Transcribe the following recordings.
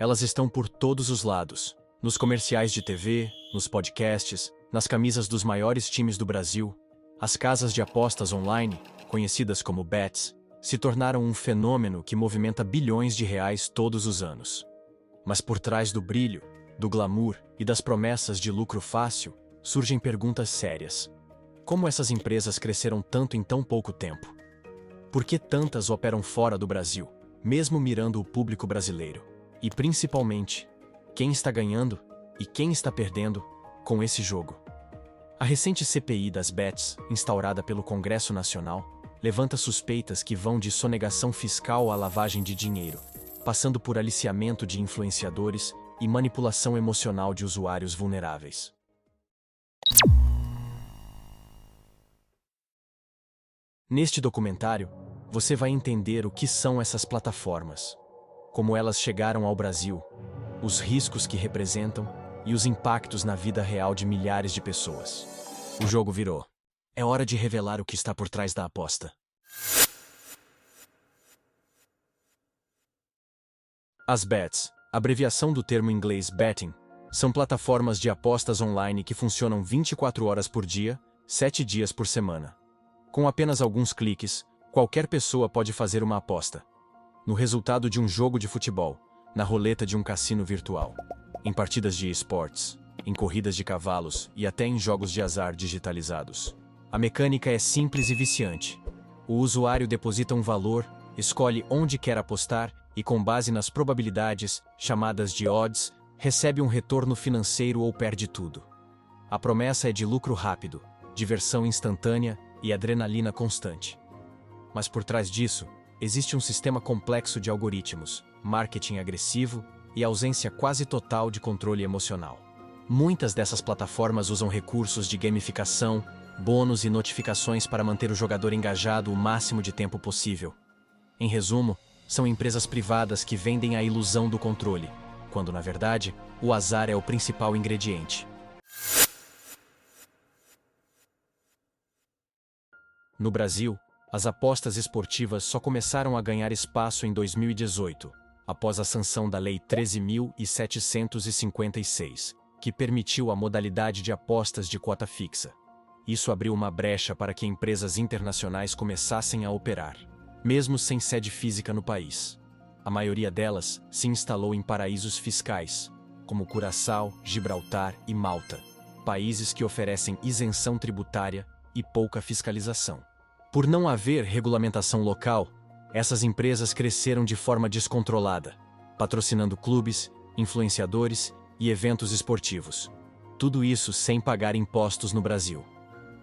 Elas estão por todos os lados. Nos comerciais de TV, nos podcasts, nas camisas dos maiores times do Brasil. As casas de apostas online, conhecidas como bets, se tornaram um fenômeno que movimenta bilhões de reais todos os anos. Mas por trás do brilho, do glamour e das promessas de lucro fácil, surgem perguntas sérias. Como essas empresas cresceram tanto em tão pouco tempo? Por que tantas operam fora do Brasil, mesmo mirando o público brasileiro? E principalmente, quem está ganhando e quem está perdendo com esse jogo? A recente CPI das bets, instaurada pelo Congresso Nacional, levanta suspeitas que vão de sonegação fiscal à lavagem de dinheiro, passando por aliciamento de influenciadores e manipulação emocional de usuários vulneráveis. Neste documentário, você vai entender o que são essas plataformas, como elas chegaram ao Brasil, os riscos que representam e os impactos na vida real de milhares de pessoas. O jogo virou. É hora de revelar o que está por trás da aposta. As bets, abreviação do termo inglês betting, são plataformas de apostas online que funcionam 24 horas por dia, 7 dias por semana. Com apenas alguns cliques, qualquer pessoa pode fazer uma aposta. No resultado de um jogo de futebol, na roleta de um cassino virtual, em partidas de esportes, em corridas de cavalos e até em jogos de azar digitalizados. A mecânica é simples e viciante. O usuário deposita um valor, escolhe onde quer apostar e, com base nas probabilidades, chamadas de odds, recebe um retorno financeiro ou perde tudo. A promessa é de lucro rápido, diversão instantânea e adrenalina constante. Mas por trás disso, existe um sistema complexo de algoritmos, marketing agressivo e ausência quase total de controle emocional. Muitas dessas plataformas usam recursos de gamificação, bônus e notificações para manter o jogador engajado o máximo de tempo possível. Em resumo, são empresas privadas que vendem a ilusão do controle, quando, na verdade, o azar é o principal ingrediente. No Brasil, as apostas esportivas só começaram a ganhar espaço em 2018, após a sanção da Lei 13.756, que permitiu a modalidade de apostas de cota fixa. Isso abriu uma brecha para que empresas internacionais começassem a operar, mesmo sem sede física no país. A maioria delas se instalou em paraísos fiscais, como Curaçao, Gibraltar e Malta, países que oferecem isenção tributária e pouca fiscalização. Por não haver regulamentação local, essas empresas cresceram de forma descontrolada, patrocinando clubes, influenciadores e eventos esportivos. Tudo isso sem pagar impostos no Brasil.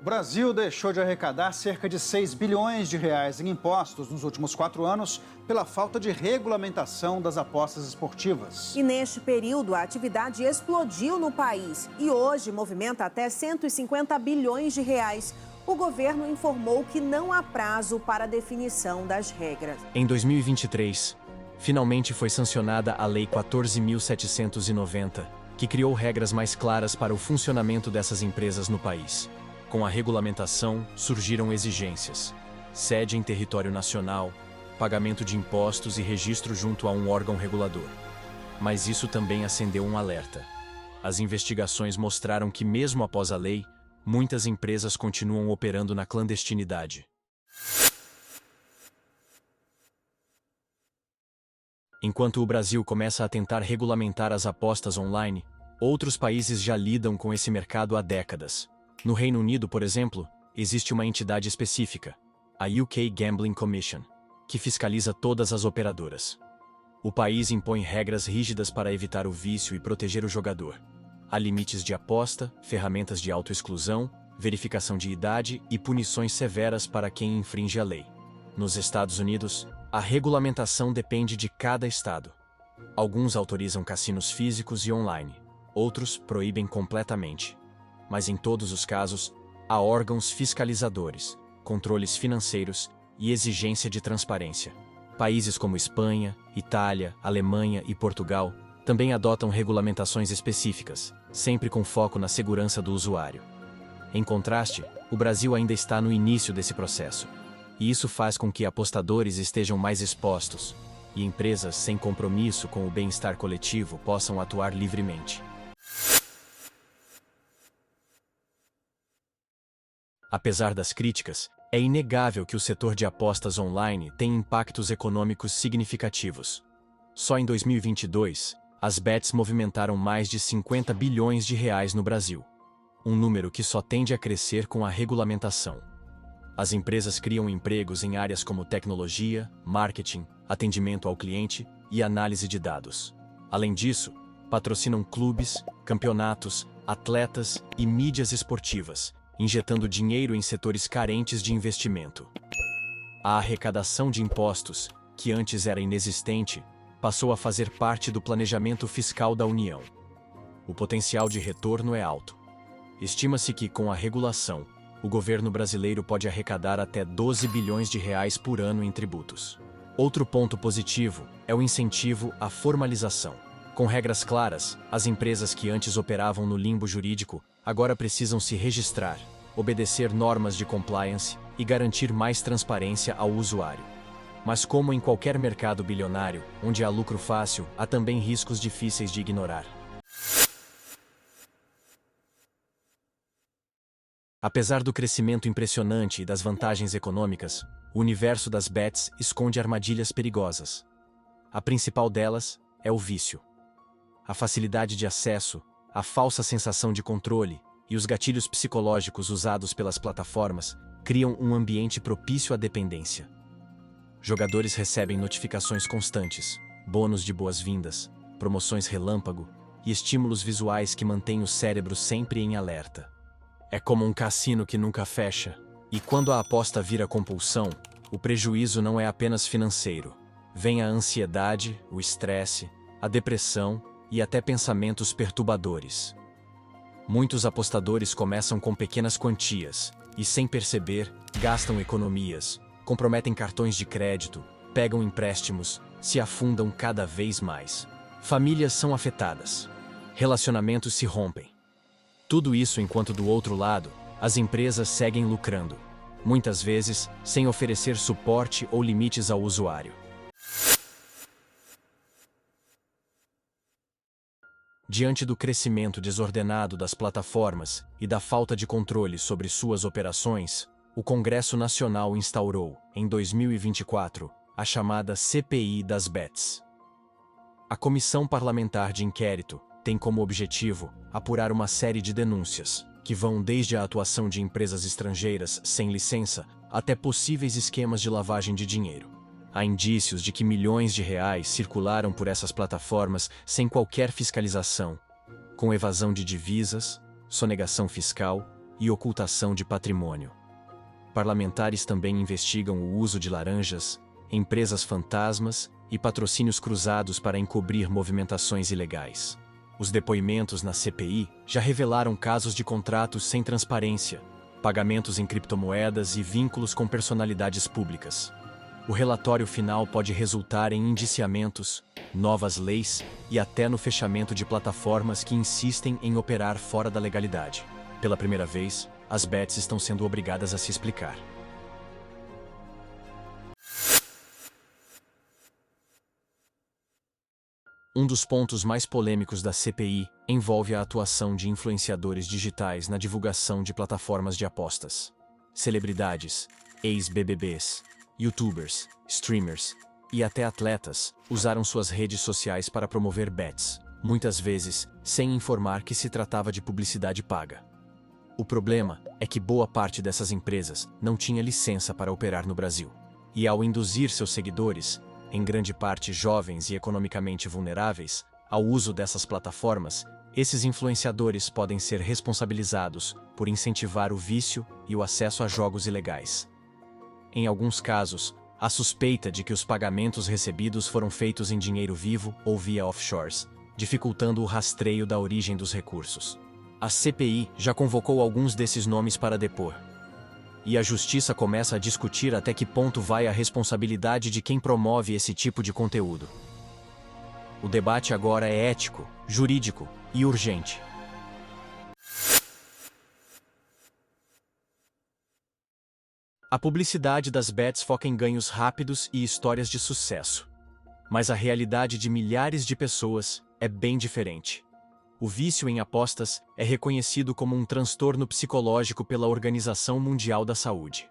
O Brasil deixou de arrecadar cerca de 6 bilhões de reais em impostos nos últimos 4 anos pela falta de regulamentação das apostas esportivas. E neste período, a atividade explodiu no país e hoje movimenta até 150 bilhões de reais. O governo informou que não há prazo para a definição das regras. Em 2023, finalmente foi sancionada a Lei 14.790, que criou regras mais claras para o funcionamento dessas empresas no país. Com a regulamentação, surgiram exigências: sede em território nacional, pagamento de impostos e registro junto a um órgão regulador. Mas isso também acendeu um alerta. As investigações mostraram que, mesmo após a lei, muitas empresas continuam operando na clandestinidade. Enquanto o Brasil começa a tentar regulamentar as apostas online, outros países já lidam com esse mercado há décadas. No Reino Unido, por exemplo, existe uma entidade específica, a UK Gambling Commission, que fiscaliza todas as operadoras. O país impõe regras rígidas para evitar o vício e proteger o jogador. Há limites de aposta, ferramentas de autoexclusão, verificação de idade e punições severas para quem infringe a lei. Nos Estados Unidos, a regulamentação depende de cada estado. Alguns autorizam cassinos físicos e online, outros proíbem completamente. Mas em todos os casos, há órgãos fiscalizadores, controles financeiros e exigência de transparência. Países como Espanha, Itália, Alemanha e Portugal também adotam regulamentações específicas, sempre com foco na segurança do usuário. Em contraste, o Brasil ainda está no início desse processo, e isso faz com que apostadores estejam mais expostos, e empresas sem compromisso com o bem-estar coletivo possam atuar livremente. Apesar das críticas, é inegável que o setor de apostas online tem impactos econômicos significativos. Só em 2022, as bets movimentaram mais de 50 bilhões de reais no Brasil, um número que só tende a crescer com a regulamentação. As empresas criam empregos em áreas como tecnologia, marketing, atendimento ao cliente e análise de dados. Além disso, patrocinam clubes, campeonatos, atletas e mídias esportivas, injetando dinheiro em setores carentes de investimento. A arrecadação de impostos, que antes era inexistente, passou a fazer parte do planejamento fiscal da União. O potencial de retorno é alto. Estima-se que, com a regulação, o governo brasileiro pode arrecadar até 12 bilhões de reais por ano em tributos. Outro ponto positivo é o incentivo à formalização. Com regras claras, as empresas que antes operavam no limbo jurídico agora precisam se registrar, obedecer normas de compliance e garantir mais transparência ao usuário. Mas como em qualquer mercado bilionário, onde há lucro fácil, há também riscos difíceis de ignorar. Apesar do crescimento impressionante e das vantagens econômicas, o universo das bets esconde armadilhas perigosas. A principal delas é o vício. A facilidade de acesso, a falsa sensação de controle e os gatilhos psicológicos usados pelas plataformas criam um ambiente propício à dependência. Jogadores recebem notificações constantes, bônus de boas-vindas, promoções relâmpago e estímulos visuais que mantêm o cérebro sempre em alerta. É como um cassino que nunca fecha, e quando a aposta vira compulsão, o prejuízo não é apenas financeiro. Vem a ansiedade, o estresse, a depressão e até pensamentos perturbadores. Muitos apostadores começam com pequenas quantias e, sem perceber, gastam economias, comprometem cartões de crédito, pegam empréstimos, se afundam cada vez mais. Famílias são afetadas. Relacionamentos se rompem. Tudo isso enquanto do outro lado, as empresas seguem lucrando, muitas vezes sem oferecer suporte ou limites ao usuário. Diante do crescimento desordenado das plataformas e da falta de controle sobre suas operações, o Congresso Nacional instaurou, em 2024, a chamada CPI das Bets. A Comissão Parlamentar de Inquérito tem como objetivo apurar uma série de denúncias, que vão desde a atuação de empresas estrangeiras sem licença até possíveis esquemas de lavagem de dinheiro. Há indícios de que milhões de reais circularam por essas plataformas sem qualquer fiscalização, com evasão de divisas, sonegação fiscal e ocultação de patrimônio. Parlamentares também investigam o uso de laranjas, empresas fantasmas e patrocínios cruzados para encobrir movimentações ilegais. Os depoimentos na CPI já revelaram casos de contratos sem transparência, pagamentos em criptomoedas e vínculos com personalidades públicas. O relatório final pode resultar em indiciamentos, novas leis e até no fechamento de plataformas que insistem em operar fora da legalidade. Pela primeira vez, as bets estão sendo obrigadas a se explicar. Um dos pontos mais polêmicos da CPI envolve a atuação de influenciadores digitais na divulgação de plataformas de apostas. Celebridades, ex-BBBs, youtubers, streamers e até atletas usaram suas redes sociais para promover bets, muitas vezes sem informar que se tratava de publicidade paga. O problema é que boa parte dessas empresas não tinha licença para operar no Brasil. E ao induzir seus seguidores, em grande parte jovens e economicamente vulneráveis, ao uso dessas plataformas, esses influenciadores podem ser responsabilizados por incentivar o vício e o acesso a jogos ilegais. Em alguns casos, há suspeita de que os pagamentos recebidos foram feitos em dinheiro vivo ou via offshores, dificultando o rastreio da origem dos recursos. A CPI já convocou alguns desses nomes para depor. E a justiça começa a discutir até que ponto vai a responsabilidade de quem promove esse tipo de conteúdo. O debate agora é ético, jurídico e urgente. A publicidade das bets foca em ganhos rápidos e histórias de sucesso. Mas a realidade de milhares de pessoas é bem diferente. O vício em apostas é reconhecido como um transtorno psicológico pela Organização Mundial da Saúde.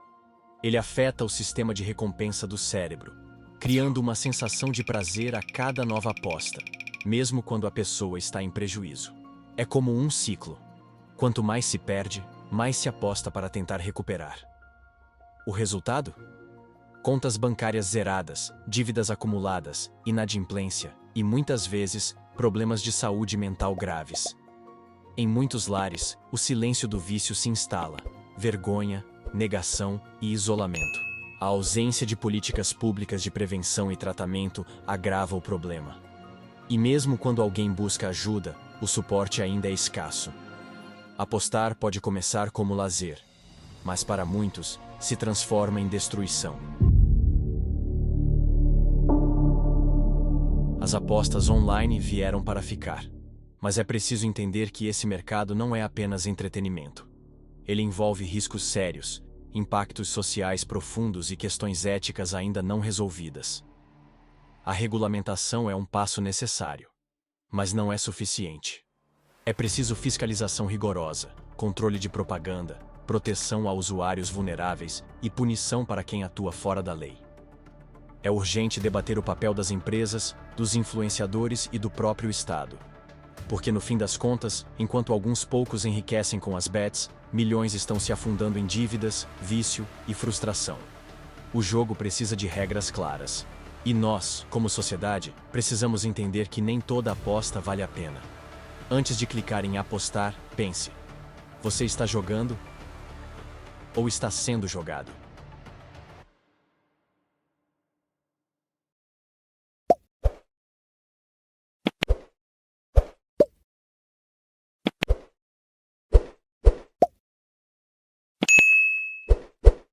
Ele afeta o sistema de recompensa do cérebro, criando uma sensação de prazer a cada nova aposta, mesmo quando a pessoa está em prejuízo. É como um ciclo. Quanto mais se perde, mais se aposta para tentar recuperar. O resultado? Contas bancárias zeradas, dívidas acumuladas, inadimplência e, muitas vezes, problemas de saúde mental graves. Em muitos lares, o silêncio do vício se instala, vergonha, negação e isolamento. A ausência de políticas públicas de prevenção e tratamento agrava o problema. E mesmo quando alguém busca ajuda, o suporte ainda é escasso. Apostar pode começar como lazer, mas para muitos, se transforma em destruição. As apostas online vieram para ficar, mas é preciso entender que esse mercado não é apenas entretenimento. Ele envolve riscos sérios, impactos sociais profundos e questões éticas ainda não resolvidas. A regulamentação é um passo necessário, mas não é suficiente. É preciso fiscalização rigorosa, controle de propaganda, proteção a usuários vulneráveis e punição para quem atua fora da lei. É urgente debater o papel das empresas, dos influenciadores e do próprio Estado. Porque no fim das contas, enquanto alguns poucos enriquecem com as bets, milhões estão se afundando em dívidas, vício e frustração. O jogo precisa de regras claras. E nós, como sociedade, precisamos entender que nem toda aposta vale a pena. Antes de clicar em apostar, pense: você está jogando ou está sendo jogado?